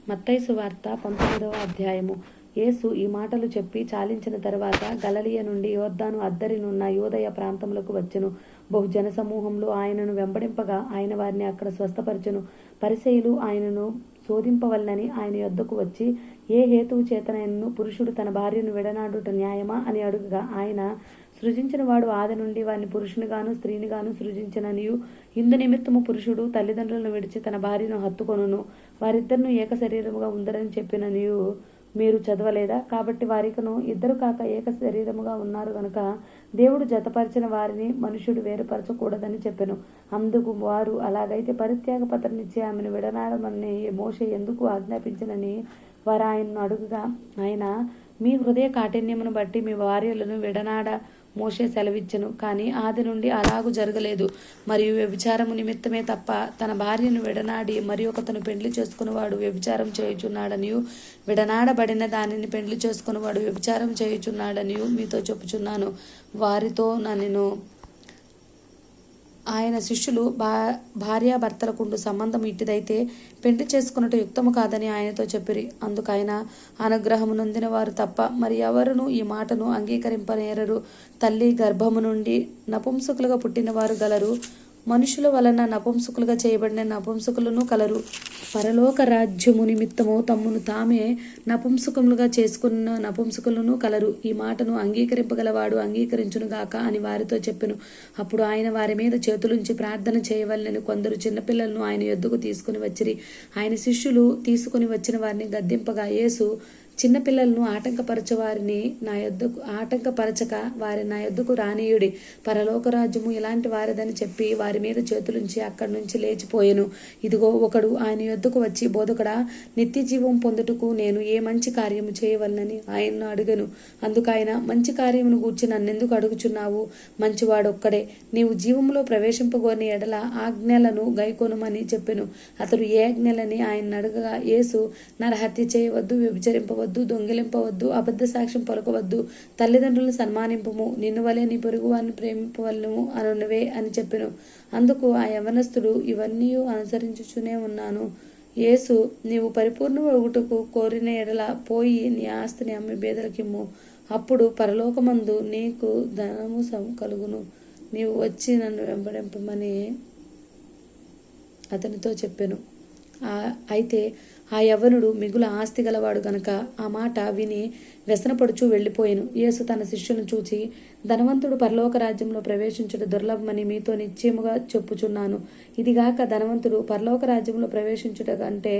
మత్తయి సువార్త 19వ అధ్యాయము. యేసు ఈ మాటలు చెప్పి చాలించిన తరువాత గలిలయ నుండి యోర్దాను అద్దరినున్న యూదయ ప్రాంతములకు వచ్చెను. బహు జనసమూహములు ఆయనను వెంబడింపగా ఆయన వారిని అక్కడ స్వస్థపరచెను. పరిసయ్యులు ఆయనను శోధింపవలెనని ఆయన యొద్దకు వచ్చి, ఏ హేతువు చేతనైనను పురుషుడు తన భార్యను విడనాడుట న్యాయమా అని అడుగగా, ఆయన, సృజించిన వాడు ఆది నుండి వారిని పురుషునిగాను స్త్రీనిగాను సృజించిననియు, ఇందు నిమిత్తము పురుషుడు తల్లిదండ్రులను విడిచి తన భార్యను హత్తుకొనును, వారిద్దరును ఏక శరీరముగా ఉందరని చెప్పిననియు మీరు చదవలేదా? కాబట్టి వారికను ఇద్దరు కాక ఏక శరీరముగా ఉన్నారు గనుక దేవుడు జతపరిచిన వారిని మనుషుడు వేరుపరచకూడదని చెప్పెను. అందుకు వారు, అలాగైతే పరిత్యాగ పత్రనిచ్చి ఆమెను విడనాడమని మోషే ఎందుకు ఆజ్ఞాపించినని వారు ఆయనను అడుగుగా, ఆయన, మీ హృదయ కాఠిన్యమును బట్టి మీ భార్యలను విడనాడ మోషే సెలవిచ్చెను, కానీ ఆది నుండి అలాగు జరగలేదు. మరియు వ్యభిచారము నిమిత్తమే తప్ప తన భార్యను విడనాడి మరి ఒకతను పెండ్లి చేసుకునేవాడు వ్యభిచారం చేయుచున్నాడనియు, విడనాడబడిన దానిని పెండ్లి చేసుకునేవాడు వ్యభిచారం చేయుచున్నాడనియు మీతో చెప్పుచున్నాను. వారితో నన్ను ఆయన శిష్యులు భార్యాభర్తలకుండు సంబంధం ఇట్టిదైతే పెండ్లి చేసుకున్నట్టు యుక్తము కాదని ఆయనతో చెప్పిరి. అందుకైన అనుగ్రహము నొందిన వారు తప్ప మరి ఎవరును ఈ మాటను అంగీకరింపనేరరు. తల్లి గర్భము నుండి నపుంసకులుగా పుట్టిన వారు గలరు, మనుషుల వలన నపుంసకులుగా చేయబడిన నపుంసకులను కలరు. పరలోక రాజ్యము నిమిత్తము తమ్మును తామే నపుంసకములుగా చేసుకున్న నపుంసకులను కలరు. ఈ మాటను అంగీకరింపగలవాడు అంగీకరించునుగాక అని వారితో చెప్పెను. అప్పుడు ఆయన వారి మీద చేతులుంచి ప్రార్థన చేయవలెనని కొందరు చిన్నపిల్లలను ఆయన యొద్దకు తీసుకుని వచ్చిరి. ఆయన శిష్యులు తీసుకుని వచ్చిన వారిని గద్దింపగా, యేసు, చిన్నపిల్లలను ఆటంకపరచక వారి నా యొద్దకు రానీయుడి, పరలోక రాజ్యము ఇలాంటి వారిదని చెప్పి వారి మీద చేతులుంచి అక్కడి నుంచి లేచిపోయెను. ఇదిగో, ఒకడు ఆయన యొద్దకు వచ్చి, బోధకుడా, నిత్య జీవం పొందుటకు నేను ఏ మంచి కార్యము చేయవలనని ఆయన్ను అడుగెను. అందుకు ఆయన, మంచి కార్యమును గూర్చి నన్నెందుకు అడుగుచున్నావు? మంచివాడొక్కడే. నీవు జీవములో ప్రవేశింపగోని ఎడల ఆజ్ఞలను గైకొనుమని చెప్పెను. అతడు ఏ ఆజ్ఞలని ఆయన అడగగా, యేసు, నరహత్య చేయవద్దు, వ్యభిచరింపవద్దు, దొంగిలింపవద్దు, అబద్ధ సాక్ష్యం పలకవద్దు, తల్లిదండ్రులను సన్మానింపుము, నిన్ను వలె నీ పొరుగు వారిని ప్రేమింపవలెను అనునవే అని చెప్పెను. అందుకు ఆ యవనస్తుడు, ఇవన్నీ అనుసరించుచునే ఉన్నాను. యేసు, నీవు పరిపూర్ణమగుటకు కోరిన ఎడల పోయి నీ ఆస్తిని అమ్మి బేదలకిమ్ము, అప్పుడు పరలోకమందు నీకు ధనము కలుగును. నీవు వచ్చి నన్ను వెంబడింపమని అతనితో చెప్పెను. అయితే ఆ యవ్వనుడు మిగుల ఆస్తి గలవాడు గనుక ఆ మాట విని వ్యసనపడుచు వెళ్ళిపోయెను. యేసు తన శిష్యులను చూచి, ధనవంతుడు పరలోక రాజ్యంలో ప్రవేశించుట దుర్లభమని మీతో నిశ్చయముగా చెప్పుచున్నాను. ఇదిగాక ధనవంతుడు పరలోక రాజ్యంలో ప్రవేశించుట కంటే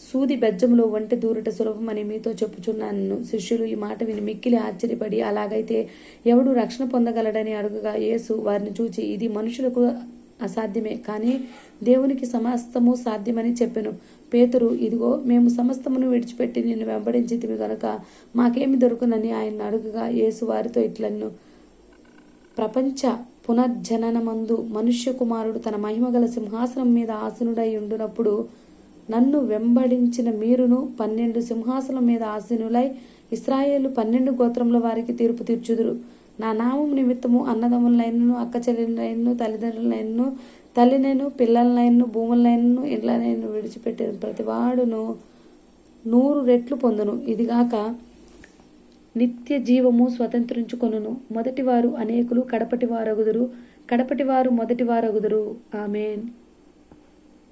సూది బెజ్జములో వంటి దూరట సులభమని మీతో చెప్పుచున్నాను. శిష్యులు ఈ మాట విని మిక్కిలి ఆశ్చర్యపడి, అలాగైతే ఎవడు రక్షణ పొందగలడని అడుగగా, యేసు వారిని చూచి, ఇది మనుషులకు అసాధ్యమే, కానీ దేవునికి సమస్తము సాధ్యమని చెప్పెను. పేతురు, ఇదిగో, మేము సమస్తమును విడిచిపెట్టి నిన్ను వెంబడించితిమి గనుక మాకేమి దొరుకునని ఆయన అడుగగా, యేసు వారితో ఇట్లన్ను, ప్రపంచ పునర్జననమందు మనుష్య కుమారుడు తన మహిమగల సింహాసనం మీద ఆసీనుడై ఉండునప్పుడు నన్ను వెంబడించిన మీరును 12 సింహాసనం మీద ఆసీనులై ఇశ్రాయేలు 12 గోత్రముల వారికి తీర్పు తీర్చుదురు. నా నామం నిమిత్తము అన్నదమ్ములనైనను, అక్క చెల్లెలనైనను, తల్లిదండ్రులనైనను, తల్లినైను, పిల్లలనైనను, భూములనైనను, ఇండ్లనైనను విడిచిపెట్టిన ప్రతివాడును 100 రెట్లు పొందును. ఇదిగాక నిత్య జీవము స్వతంత్రించుకొనును. మొదటివారు అనేకులు కడపటివారగుదురు, కడపటివారు మొదటివారగుదురు. ఆమేన్.